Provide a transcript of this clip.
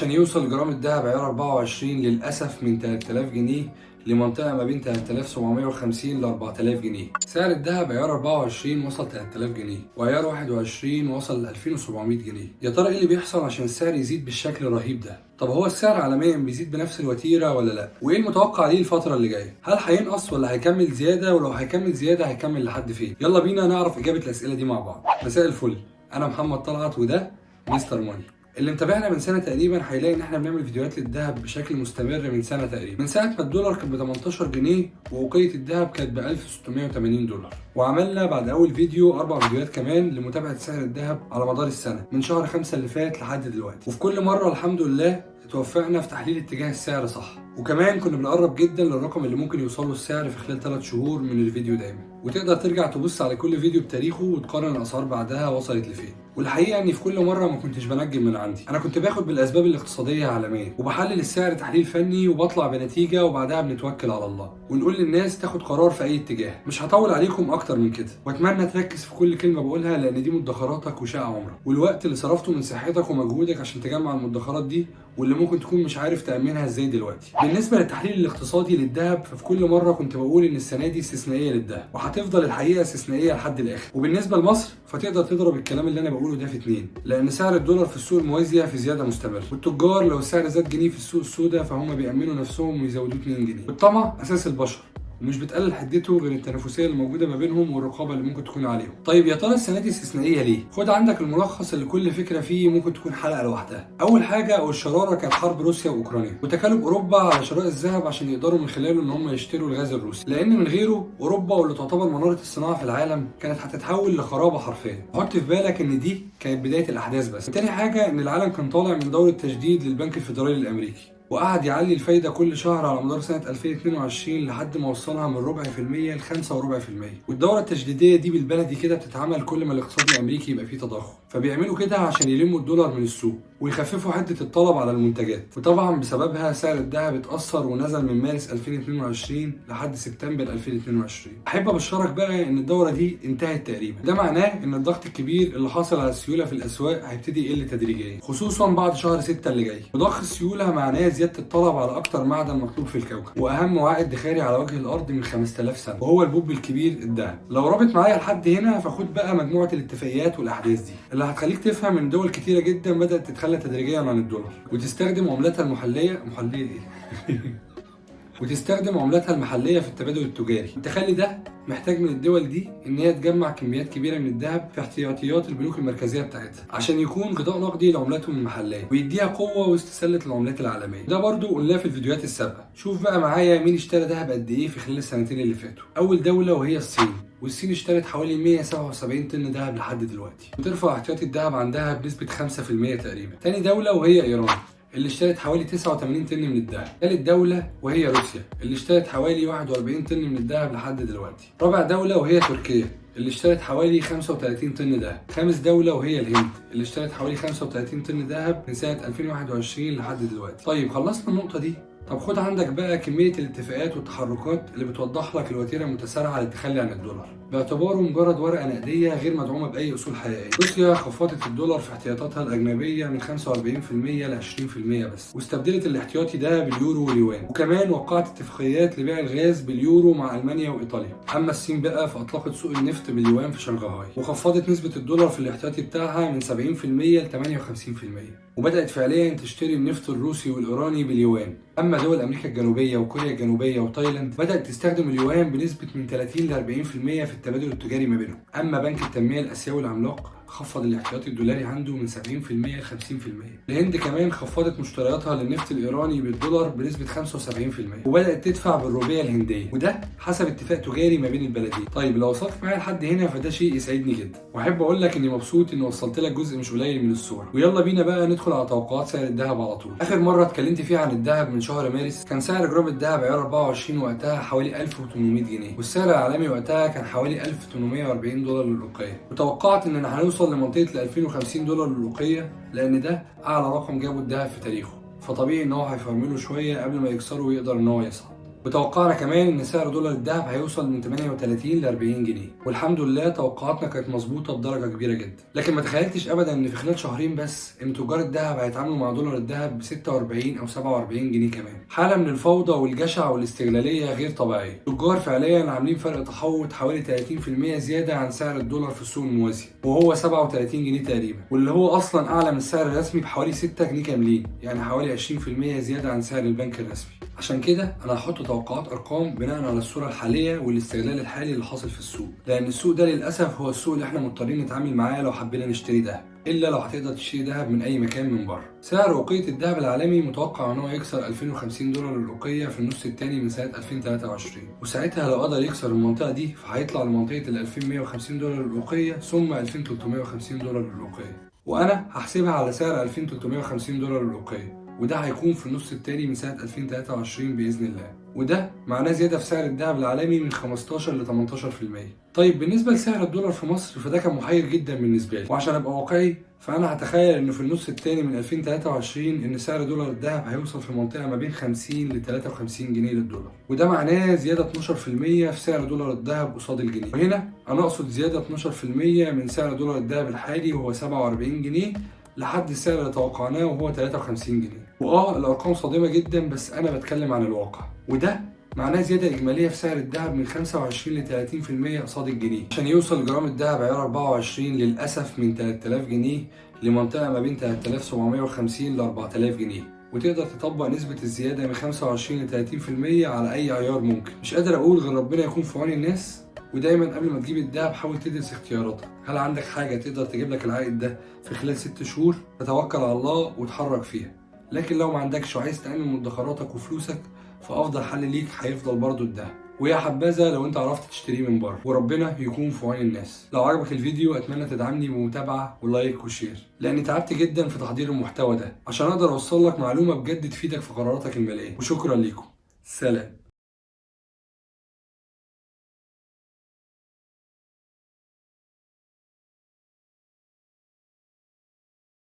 عشان يوصل جرام الدهب عيار 24 للأسف من 3000 جنيه لمنطقة ما بين 3750 ل 4000 جنيه. سعر الذهب عيار 24 وصل 3000 جنيه وعيار 21 وصل ل 2700 جنيه. يا ترى ايه اللي بيحصل عشان السعر يزيد بالشكل الرهيب ده؟ طب هو السعر عالميا بيزيد بنفس الوتيرة ولا لا؟ وايه المتوقع ليه الفترة اللي جاية؟ هل هينقص ولا هيكمل زيادة؟ ولو هيكمل زيادة هيكمل لحد فين؟ يلا بينا نعرف إجابة الأسئلة دي مع بعض. مساء الفل، أنا محمد طلعت وده مستر ماني. اللي متابعنا من سنه تقريبا هيلاقي ان احنا بنعمل فيديوهات للذهب بشكل مستمر من سنه تقريبا، من ساعه ما الدولار كان ب 18 جنيه ووقيه الذهب كانت ب 1680 دولار. وعملنا بعد اول فيديو 4 فيديوهات كمان لمتابعه سعر الذهب على مدار السنه من شهر 5 اللي فات لحد دلوقتي، وفي كل مره الحمد لله توفقنا في تحليل اتجاه السعر صح، وكمان كنا بنقرب جدا للرقم اللي ممكن يوصل له السعر في خلال 3 شهور من الفيديو دايما. وتقدر ترجع تبص على كل فيديو بتاريخه وتقارن الاسعار بعدها وصلت لفين. والحقيقه اني في كل مره ما كنتش بنجم من عندي، انا كنت باخد بالاسباب الاقتصاديه عالميا وبحلل السعر تحليل فني وبطلع بنتيجه، وبعدها بنتوكل على الله ونقول للناس تاخد قرار في اي اتجاه. مش هطول عليكم اكتر من كده، واتمنى تركز في كل كلمه بقولها لان دي مدخراتك وشقه عمرك، والوقت اللي صرفته من صحتك ومجهودك عشان تجمع المدخرات دي واللي ممكن تكون مش عارف تأمنها ازاي دلوقتي. بالنسبة للتحليل الاقتصادي للذهب ففي كل مرة كنت بقول ان السنة دي استثنائية للذهب، وهتفضل الحقيقة استثنائية لحد الآخر. وبالنسبة لمصر فتقدر تضرب الكلام اللي انا بقوله ده في 2، لأن سعر الدولار في السوق الموازية في زيادة مستمرة، والتجار لو السعر زاد جنيه في السوق السوداء فهم بيأمنوا نفسهم ويزودوه 2 جنيه. والطمع أساس البشر ومش بتقلل حدته غير التنافسيه اللي موجوده ما بينهم والرقابه اللي ممكن تكون عليهم. طيب يا ترى السنه دي استثنائيه ليه؟ خد عندك الملخص اللي كل فكره فيه ممكن تكون حلقه لوحدها. اول حاجه او الشراره كانت حرب روسيا واوكرانيا وتكالب اوروبا على شراء الذهب عشان يقدروا من خلاله ان هم يشتروا الغاز الروسي، لان من غيره اوروبا واللي تعتبر مناره الصناعه في العالم كانت هتتحول لخرابه حرفيا. حط في بالك ان دي كانت بدايه الاحداث بس. تاني حاجه ان العالم كان طالع من دوره تجديد للبنك الفيدرالي الامريكي، وقعد يعلي الفايدة كل شهر على مدار سنة 2022 لحد ما وصلها من 0.4% ل 5.4%. والدورة التجديدية دي بالبلدي كده بتتعمل كل ما الاقتصاد الأمريكي يبقى فيه تضخم، فبيعملوا كده عشان يلموا الدولار من السوق ويخففوا حدة الطلب على المنتجات. وطبعا بسببها سعر الذهب اتأثر ونزل من مارس 2022 لحد سبتمبر 2022. أحب أبشرك بقى إن الدورة دي انتهت تقريبا، ده معناه إن الضغط الكبير اللي حاصل على السيولة في الأسواق هيبتدي يقل تدريجيا، خصوصا بعد شهر 6 اللي جاي. وضخ السيولة معناه زيادة الطلب على أكتر معدن مطلوب في الكوكب وأهم وعاء ادخاري على وجه الأرض من 5000 سنة، وهو البوب الكبير الذهب. لو رابط معايا لحد هنا فخد بقى مجموعة الاتفاقيات والأحداث دي اللي هتخليك تفهم إن دول كتيرة جدا بدأت تتخلى تدريجيا عن الدولار وتستخدم عملتها المحلية وتستخدم عملاتها المحليه في التبادل التجاري. التخلي ده محتاج من الدول دي ان هي تجمع كميات كبيره من الذهب في احتياطيات البنوك المركزيه بتاعتها عشان يكون غطاء نقدي لعملاتهم المحليه ويديها قوه وسط سله العملات العالميه. ده برضو قلناه في الفيديوهات السابقه. شوف بقى معايا مين اشترى ذهب قد ايه في خلال السنتين اللي فاتوا. اول دوله وهي الصين، والصين اشترت حوالي 177 طن ذهب لحد دلوقتي وترفع احتياطي الذهب عندها بنسبه 5% تقريبا. تاني دوله وهي ايران اللي اشترت حوالي 89 طن من الذهب. ثالث دولة وهي روسيا اللي اشترت حوالي 41 طن من الذهب لحد دلوقتي. رابع دولة وهي تركيا اللي اشترت حوالي 35 طن ذهب. خامس دولة وهي الهند اللي اشترت حوالي 35 طن ذهب من سنة 2021 لحد دلوقتي. طيب خلصنا النقطة دي، طب خد عندك بقى كمية الاتفاقات والتحركات اللي بتوضح لك الوتيرة المتسارعة للتخلي عن الدولار باعتباره مجرد ورقة نقدية غير مدعومة بأي أصول حقيقية. روسيا خفضت الدولار في احتياطاتها الأجنبية من 45% ل 20% بس، واستبدلت الاحتياطي ده باليورو واليوان، وكمان وقعت اتفاقيات لبيع الغاز باليورو مع ألمانيا وإيطاليا. أما الصين بقى فأطلقت سوق النفط باليوان في شنغهاي وخفضت نسبة الدولار في الاحتياطي بتاعها من 70% ل 58%، وبدأت فعليا تشتري النفط الروسي والإيراني باليوان. أما دول أمريكا الجنوبية وكوريا الجنوبية وتايلاند بدأت تستخدم اليوان بنسبة من 30 ل 40% في التبادل التجاري ما بينهم. أما بنك التنمية الآسيوي العملاق خفض الاحتياطي الدولاري عنده من 70% ل 50%. الهند كمان خفضت مشترياتها للنفط الإيراني بالدولار بنسبة 75% وبدأت تدفع بالروبية الهندية، وده حسب اتفاق تجاري ما بين البلدين. طيب لو وصلت معايا لحد هنا فده شيء يسعدني جدا، واحب اقول لك اني مبسوط اني وصلت لك جزء مش قليل من الصورة. ويلا بينا بقى ندخل على توقعات سعر الذهب على طول. اخر مرة اتكلمت فيها عن الذهب من شهر مارس كان سعر جرام الذهب عيار 24 وقتها حوالي 1800 جنيه، والسعر العالمي وقتها كان حوالي 1840 دولار للأوقية، وتوقعت اننا هنوصل لمنطقة ال 2050 دولار للأوقية لان ده اعلى رقم جابه الذهب في تاريخه، فطبيعي ان هو هيفرمله شوية قبل ما يكسره ويقدر ان هو يصعد. وتوقعنا كمان ان سعر دولار الذهب هيوصل من 38 ل 40 جنيه، والحمد لله توقعاتنا كانت مظبوطه بدرجه كبيره جدا. لكن ما تخيلتش ابدا ان في خلال شهرين بس ان تجار الذهب هيتعاملوا مع دولار الذهب ب 46 او 47 جنيه كمان. حاله من الفوضى والجشع والاستغلاليه غير طبيعيه. التجار فعليا عاملين فرق تحوط حوالي 30% زياده عن سعر الدولار في السوق الموازي، وهو 37 جنيه تقريبا، واللي هو اصلا اعلى من السعر الرسمي بحوالي 6 جنيه كاملين، يعني حوالي 20% زياده عن سعر البنك الرسمي. عشان كده انا هحط توقعات ارقام بناء على الصوره الحاليه والاستغلال الحالي اللي حاصل في السوق، لان السوق ده للاسف هو السوق اللي احنا مضطرين نتعامل معاه لو حبينا نشتري دهب، الا لو هتقدر تشتري دهب من اي مكان من بره. سعر اوقيه الذهب العالمي متوقع ان هو يكسر 2050 دولار الاوقيه في النص الثاني من سنه 2023، وساعتها لو قدر يكسر المنطقه دي فهيطلع لمنطقه ال 2150 دولار الاوقيه ثم 2350 دولار الاوقيه، وانا هحسبها على سعر 2350 دولار الاوقيه، وده هيكون في النص التاني من سنة 2023 بإذن الله، وده معناه زيادة في سعر الذهب العالمي من 15 ل 18%. طيب بالنسبة لسعر الدولار في مصر فده كان محير جدا بالنسبة لي، وعشان أبقى واقعي فأنا هتخيل إنه في النص التاني من 2023 إن سعر دولار الذهب هيوصل في منطقة ما بين 50 ل 53 جنيه للدولار، وده معناه زيادة 12% في سعر دولار الذهب قصاد الجنيه. وهنا أنا أقصد زيادة 12% من سعر دولار الذهب الحالي وهو 47 جنيه لحد السعر اللي توقعناه وهو 53 جنيه. الارقام صادمه جدا، بس انا بتكلم عن الواقع، وده معناه زياده اجماليه في سعر الذهب من 25 ل 30% قصاد الجنيه، عشان يوصل جرام الذهب عيار 24 للاسف من 3000 جنيه لمنطقه ما بين 3750 ل 4000 جنيه، وتقدر تطبق نسبة الزيادة من 25 ل 30% على أي عيار ممكن. مش قادر أقول غير ربنا يكون في عون الناس. ودايما قبل ما تجيب الدهب حاول تدرس اختياراتك، هل عندك حاجة تقدر تجيب لك العائد ده في خلال 6 شهور؟ فتوكل على الله وتحرك فيها. لكن لو ما عندكش وعايز تأمن مدخراتك وفلوسك فأفضل حل ليك هيفضل برضو الدهب، ويا حبذا لو انت عرفت تشتريه من بره، وربنا يكون في عون الناس. لو عجبك الفيديو اتمنى تدعمني بمتابعه ولايك وشير، لاني تعبت جدا في تحضير المحتوى ده عشان اقدر اوصل لك معلومه بجد تفيدك في قراراتك الماليه. وشكرا ليكم، سلام.